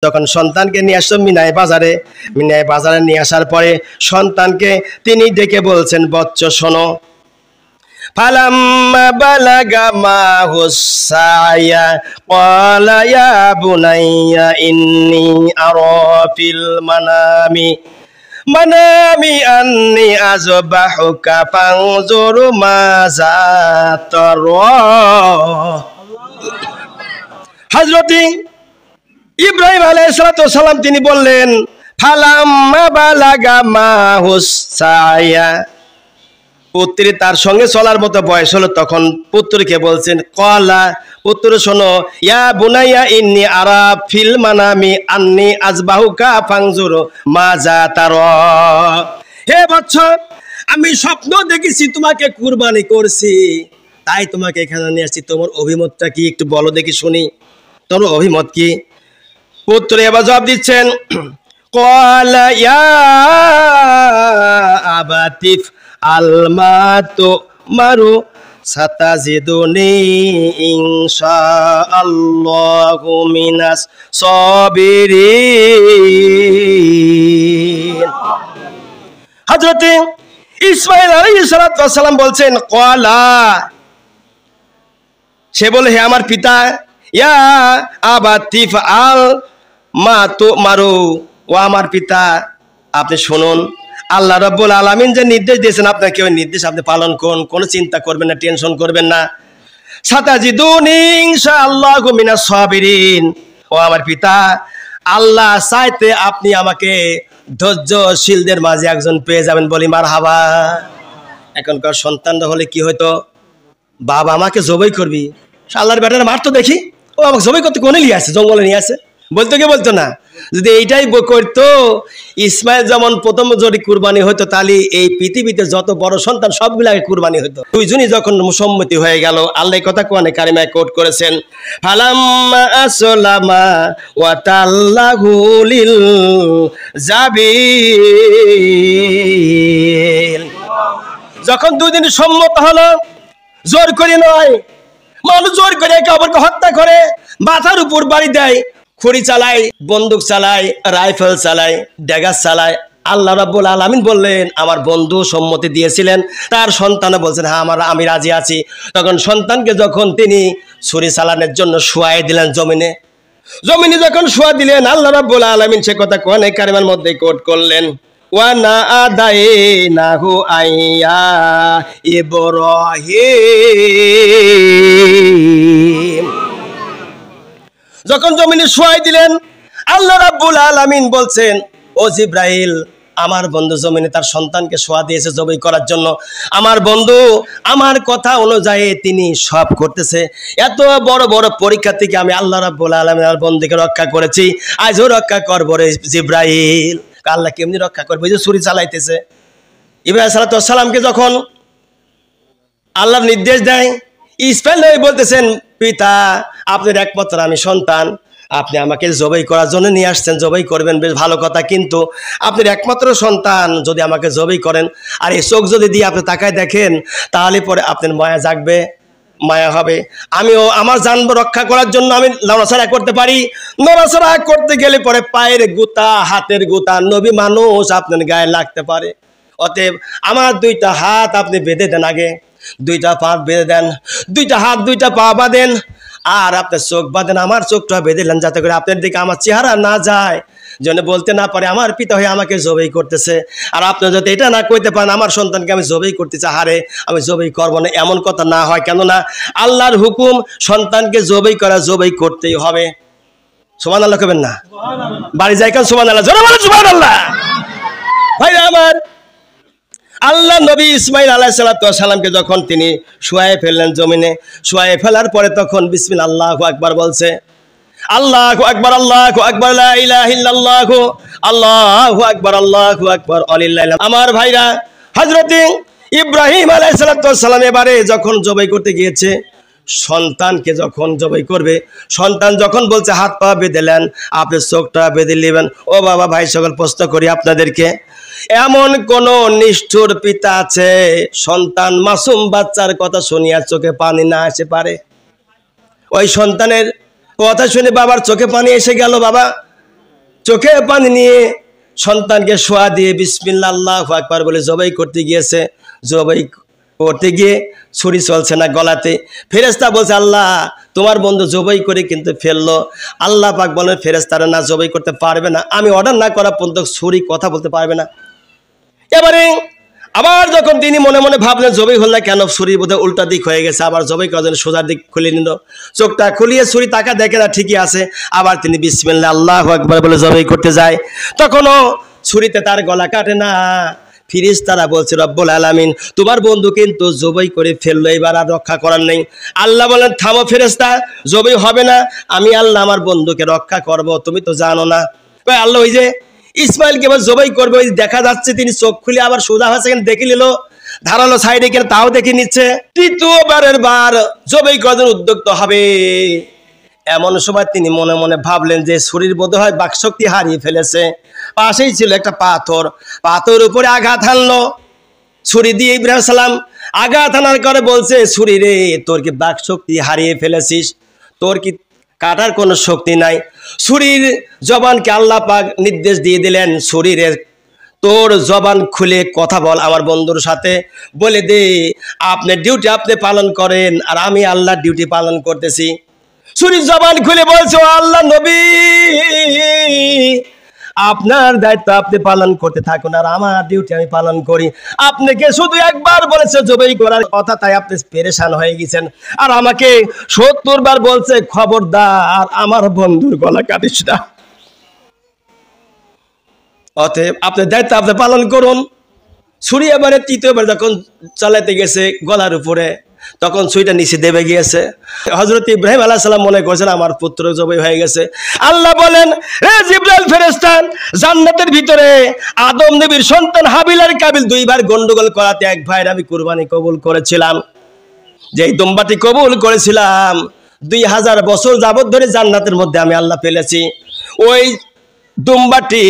যখন সন্তানকে নিয়ে আসলো মিনায় বাজারে নিয়ে আসার পরে সন্তানকে তিনি ডেকে বলছেন, বচ্চ শোনো, ফালাম্মা বালাগা মাহুস সায়া ক্বালা ইয়া বুনাইয়া ইন্নী আরা ফিল মানামি আন্নী আযবাহুকা ফানজুর মাযা তারা। হযরত ইব্রাহিম আলাইহিস সালাম তিনি বললেন, ফালাম্মা বালাগা মাহুস সায়া, পুত্রী তার সঙ্গে চলার মতো বয়স হলো, তখন পুত্রকে বলছেন, ক্বালা, পুত্র শোনো, ইয়া বুনাইয়া ইন্নী আরা ফিল মানামি আন্নী আযবাহুকা ফানজুর মাযা তারা। হে বৎস, আমি স্বপ্ন দেখেছি তোমাকে কুরবানি করছি, তাই তোমাকে এখানে নিয়ে আসছি। তোমার অভিমতটা কি একটু বলো দেখি শুনি, তোমার অভিমত কি? পুত্র এবার জবাব দিচ্ছেন, ক্বালা ইয়া আবাতিফ আলমাতু মারু সাতাজিদুনি ইনশাআল্লাহু মিনাস সাবিরিন। হযরত ইসমাঈল আলাইহিস সালাম বলছেন, ক্বালা, সে বলে, হে আমার পিতা, ইয়া আবাতিফ আল মা তো মারু, ও আমার পিতা আপনি শুনুন, আল্লাহ রাব্বুল আলামিন যে নির্দেশ দিয়েছেন আপনাকে, ওই নির্দেশ আপনি পালন করুন, কোনো চিন্তা করবেন না, টেনশন করবেন না। সাতাজিদুনি ইনশাআল্লাহু মিনাস সাবিরিন, ও আমার পিতা, আল্লাহ চাইতে আপনি আমাকে ধৈর্যশীলদের মাঝে একজন পেয়ে যাবেন, বলি মারহাবা। এখনকার সন্তানরা হলে কি হতো, বাবা আমাকে জবাই করবি, আল্লাহর বেটারা মারতো দেখি, ও আমাকে জবাই করতে কোনে নিয়ে আসে, জঙ্গলে নিয়ে আসে, বলতো কি বলতো না? যদি এইটাই করতো, ইসমাইল যেমন প্রথম যদি কুরবানি হতো, তাহলে এই পৃথিবীতে যত বড় সন্তান সবগুলাকে কুরবানি হতো। দুইজনই যখন সম্মতি হয়ে গেল, আল্লাহ কথা কোরআনে কারিমায় কোট করেছেন, ফালাম্মা আসলামা ওয়া তাল্লাহু লিল জাবিন, যখন দুইজন সম্মত হলো, জোর করে নয়, মানুষ জোর করে একে অপরকে হত্যা করে, মাথার উপর বাড়ি দেয়, ছুরি চালায়, বন্দুক চালায়, রাইফেল চালায়, ড্যাগার চালায়। আল্লাহ রাব্বুল আলামিন বললেন, আমার বন্ধু সম্মতি দিয়েছিলেন, তার সন্তান বলছেন, হ্যাঁ আমি রাজি আছি। তখন সন্তানকে যখন তিনি ছুরি চালানোর জন্য শুয়াই দিলেন জমিনে যখন শুয়া দিলেন, আল্লাহ রাব্বুল আলামিন সে কথা কোরআনে কারিমার মধ্যে কোট করলেন, ওয়া নাদাইনাহু আইয়া ইব্রাহিম। যখন জমিনে শুয়াই দিলেন, আল্লাহ রাব্বুল আলামিন বলছেন, ও জিব্রাইল, আমার বন্ধু জমিনে তার সন্তানকে শোয়া দিয়েছে জবাই করার জন্য, আমার বন্ধু আমার কথা অনুযায়ী তিনি সব করতেছে। এত বড় বড় পরীক্ষা থেকে আমি আল্লাহ রাব্বুল আলামিন আর বন্ধুকে রক্ষা করেছি, আজও রক্ষা করবো রে জিব্রাইল। আল্লাহ কেমনি রক্ষা করবে, যে ছুরি চালাইতেছে। ইব্রাহিম আলাইহিস সালামকে যখন আল্লাহ নির্দেশ দেয়, ইসমাঈল নবী বলতেছেন, পিতা আপনার একমাত্র আমি সন্তান, আপনি আমাকে জবাই করার জন্য নিয়ে আসছেন, জবাই করবেন, বেশ ভালো কথা, কিন্তু আপনার একমাত্র সন্তান যদি আমাকে জবাই করেন, আর এই চোখ যদি দিয়ে আপনি তাকায় দেখেন, তাহলে পরে আপনার মায়া জাগবে, মায়া হবে। আমিও আমার জান রক্ষা করার জন্য আমি নড়াচড়া করতে পারি, নড়াচড়া করতে গেলে পরে পায়ের গুতা, হাতের গুতা, নবী মানুষ আপনার গায়ে লাগতে পারে। অতএব আমার দুইটা হাত আপনি বেঁধে দেন, আগে দুইটা পা বেঁধে দেন, দুইটা হাত দুইটা পা বাঁধেন, আর আপনার চোখ বাঁধেন, আমার চোখটা বেঁধে দেন, যাতে করে আপনার দিকে আমার চেহারা না যায়, যেন বলতে না পারে আমার পিতা হয়ে আমাকে জবাই করতেছে। আর আপনি যদি এটা না কইতে পারেন আমার সন্তানকে আমি জবাই করতেছি, হারে আমি জবাই করবো না, এমন কথা না হয়। কেননা আল্লাহর হুকুম, সন্তানকে জবাই করা, জবাই করতেই হবে। সুবহানাল্লাহ কবেন না? বাড়ি যাই কেন সুবহানাল্লাহ, জোরে বলেন সুবহানাল্লাহ। ভাই আমার, আল্লাহ নবী ইসমাঈল আলাইহিস সালামকে যখন তিনি শুয়ায়ে ফেললেন জমিনে, শুয়ায়ে ফেলার পরে তখন বিসমিল্লাহ আল্লাহু আকবার বলছে, আল্লাহু আকবার, আল্লাহু আকবার, লা ইলাহা ইল্লাল্লাহু, আল্লাহু আকবার, আল্লাহু আকবার, আলিল্লাহ। আমার ভাইরা, হযরত ইব্রাহিম আলাইহিস সালাম এবারে যখন জবাই করতে গিয়েছে, সন্তানকে যখন জবাই করবে, সন্তান যখন বলছে হাত পা বেঁধে নেন, আপনি চোখটা বেঁধে নেবেন। ও বাবা ভাই সকল, প্রশ্ন করি আপনাদেরকে, এমন কোন নিষ্ঠুর পিতা আছে সন্তান মাসুম বাচ্চার কথা শুনিয়া চোখে পানি না আসে পারে? ওই সন্তানের কথা শুনে বাবার চোখে পানি এসে গেল, বাবা চোখে পানি নিয়ে সন্তানকে শোয়া দিয়ে বিসমিল্লাহ আল্লাহু আকবার বলে জবাই করতে গিয়েছে। জবাই করতে গিয়ে ছুরি চলছে না গলাতে। ফেরেশতা বলছে, আল্লাহ তোমার বন্ধু জবাই করে কিন্তু ফেললো। আল্লাহ পাক বলেন, ফেরেশতারা না জবাই করতে পারবে না, আমি অর্ডার না করা পর্যন্ত ছুরি কথা বলতে পারবে না। এবারে আবার যখন তিনি মনে মনে ভাবলেন জবাই হল না কেন, ছুরি বোধহয় উল্টা দিক হয়ে গেছে, আবার জবাই করার জন্য সোজা দিক খুলে নিল। চোখটা খুলিয়ে ছুরি তাকা দেখে না ঠিকই আছে, আবার তিনি বিসমিল্লাহ আল্লাহু আকবার বলে জবাই করতে যায়। তখনও ছুরিতে তার গলা কাটে না। ফেরেশতারা বলছে, রব্বুল আলামিন তোমার বন্ধু কিন্তু জবাই করে ফেললো, এবার আর রক্ষা করার নেই। আল্লাহ বলেন, থামো ফেরেশতা, জবাই হবে না, আমি আল্লাহ আমার বন্ধুকে রক্ষা করব, তুমি তো জানো না। আল্লাহ ওই যে ইসমাইলকে এবার জবাই করবে, ওই দেখা যাচ্ছে তিনি চোখ খুলে আবার সোজা হয়েছে দেখে নিল, ধারালো সাইডে কেন তাও দেখে নিচ্ছে। তৃতীয়বারের বার জবাই করার উদ্যোক্ত হবে। এমন সময় তিনি মনে মনে ভাবলেন যে শরীর বোধ হয় বাকশক্তি হারিয়ে ফেলেছে। পাশেই ছিল একটা পাথর, পাথর উপরে আঘাত হানলো ছুরি দিয়ে। ইব্রাহিম সালাম আঘাত হানার করে বলছে, ছুরি রে তোর কি বাকশক্তি হারিয়ে ফেলেছিস, তোর কি কাটার কোনো শক্তি নাই। ছুরির জবানকে আল্লাহ পাক নির্দেশ দিয়ে দিলেন, ছুরির তোর জবান খুলে কথা বল আমার বন্ধুর সাথে, বলে দে আপনার ডিউটি আপনি পালন করেন আর আমি আল্লাহর ডিউটি পালন করতেছি। ছুরির জবান খুলে বলছে, ও আল্লাহ নবী, আপনার দায়িত্ব আপনি পালন করতে থাকুন আর আমার ডিউটি আমি পালন করি। আপনাকে শুধু একবার বলেছে জবাই করার কথা, তাই আপনি পেরেশান হয়ে গেছেন, আর আমাকে ৭০ বার বলছে খবরদার আমার বন্ধুর গলা কাটিস না। অতএব আপনার দায়িত্ব আপনি পালন করুন। ছুরি এবারে তৃতীয়বার যখন চালাতে গেছে গলার উপরে, তখন ছুরিটা নিচে দেবে গিয়েছে। হযরত ইব্রাহিম আলাইহিস সালাম মনে করেছেন আমার পুত্র জবাই হয়ে গেছে। আল্লাহ বলেন, হে জিবরাইল ফেরেশতা, জান্নাতের ভিতরে আদম নবীর সন্তান হাবিল আর কাবিল দুইবার গন্ডগোল করাতে এক ভাইয়ের আমি কুরবানি কবুল করেছিলাম। যেই দুম্বাটি কবুল করেছিলাম ২০০০ বছর যাবত ধরে জান্নাতের মধ্যে আমি আল্লাহ ফেলেছি। ওই দুম্বাটি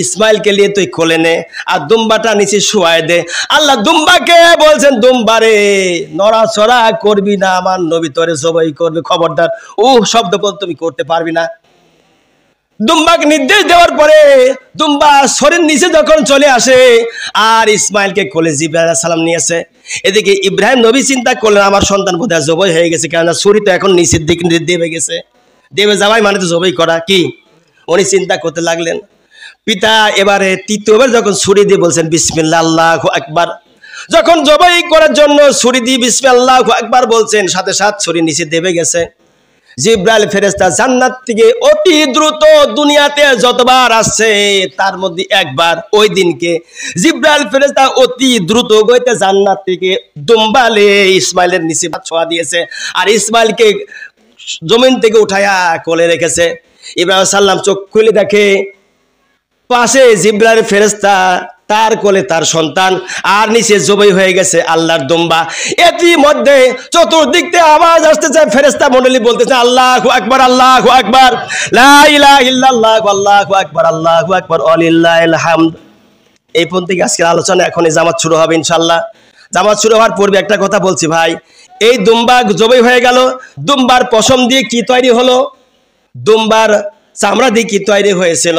ইসমাইলকে নিয়ে তুই কোলে নে আর দুম্বাটা নিচে শুয়ায় দে। আল্লাহ দুম্বাকে বলছেন, দুম্বারে নড়াচড়া করবি না, আমার নবী তোরে জবাই করবে, খবরদার ও শব্দ বল তুমি করতে পারবি না। দুম্বাকে নির্দেশ দেওয়ার পরে দুম্বা শরীর নিচে যখন চলে আসে আর ইসমাইলকে কোলে জিবরাইল আলাইহিস সালাম নিয়েছে। এদিকে ইব্রাহিম নবী চিন্তা করলেন আমার সন্তান বোধহয় জবাই হয়ে গেছে, কেননা ছুরি তো এখন নিচের দিকে দেবে গেছে, দেবে যাওয়াই মানে তো জবাই করা কি। উনি চিন্তা করতে লাগলেন। পিতা এবারে তৃতীয়বার যখন ছুরি দিয়ে বলছেন বিসমিল্লাহ আল্লাহু আকবার, যখন জবাই করার জন্য ছুরি দিয়ে বিসমিল্লাহ আল্লাহু আকবার বলছেন, সাথে সাথে ছুরি নিচে দেবে গেছে। জিবরাইল ফেরেশতা জান্নাত থেকে অতি দ্রুত দুনিয়াতে যতবার আসছে তার মধ্যে একবার ওই দিনকে জিবরাইল ফেরেশতা অতি দ্রুত গইতে জান্নাত থেকে দুম্বালে ইসমাইলের নিচে ছোঁয়া দিয়েছে আর ইসমাইলকে জমিন থেকে উঠায়া কোলে রেখেছে। ইব্রাহিম সাল্লাম চোখ খুলে দেখে পাশে জিবরাইল ফেরেশতা, তার কোলে তার সন্তান, আর নিচে জবাই হয়ে গেছে আল্লাহর দুম্বা। এরই মধ্যে চতুর্দিক থেকে আওয়াজ আসতেছে, ফেরেশতা মণ্ডলী বলতেছে আল্লাহু আকবার, আল্লাহু আকবার, লা ইলাহা ইল্লাল্লাহ, আল্লাহু আকবার, আল্লাহু আকবার, ওয়ালিল্লাহিল হামদ। এই পর্যন্ত থেকে আজকের আলোচনা, এখনই জামাত শুরু হবে ইনশাআল্লাহ। জামাত শুরু হওয়ার পূর্বে একটা কথা বলছি ভাই, এই দুম্বা জবাই হয়ে গেল, দুম্বার পশম দিয়ে কি তৈরি হলো, দুম্বার চামড়া দিয়ে কি তৈরি হয়েছিল,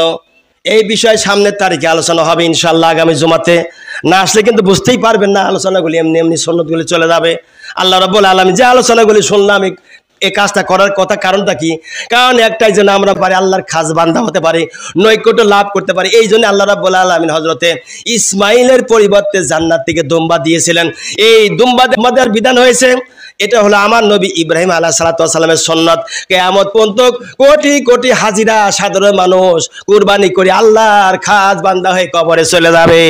এই বিষয়ে সামনের তারিখে আলোচনা হবে ইনশাআল্লাহ আগামী জুমাতে। না আসলে কিন্তু বুঝতেই পারবেন না, আলোচনাগুলি এমনি এমনি সুন্নতগুলি চলে যাবে। আল্লাহ রাব্বুল আলামিন যে আলোচনাগুলি শুনলাম এই কাজটা করার কথা, কারণটা কি? কারণ একটাই যেন আমরা পারি আল্লাহর খাস বান্দা হতে পারি, নৈকট্য লাভ করতে পারি। এই জন্য আল্লাহ রাব্বুল আলামিন হযরতে ইসমাইলের পরিবর্তে জান্নাত থেকে দুম্বা দিয়েছিলেন। এই দুম্বা আমাদের বিধান হয়েছে, এটা হলো আমার নবী ইব্রাহিম আলাইহিস সালাতু ওয়াস সালামের সুন্নাত। কিয়ামত পর্যন্ত কোটি কোটি হাজিরা সাধারণ মানুষ কুরবানি করে আল্লাহর খাস বান্দা হয়ে কবরে চলে যাবে।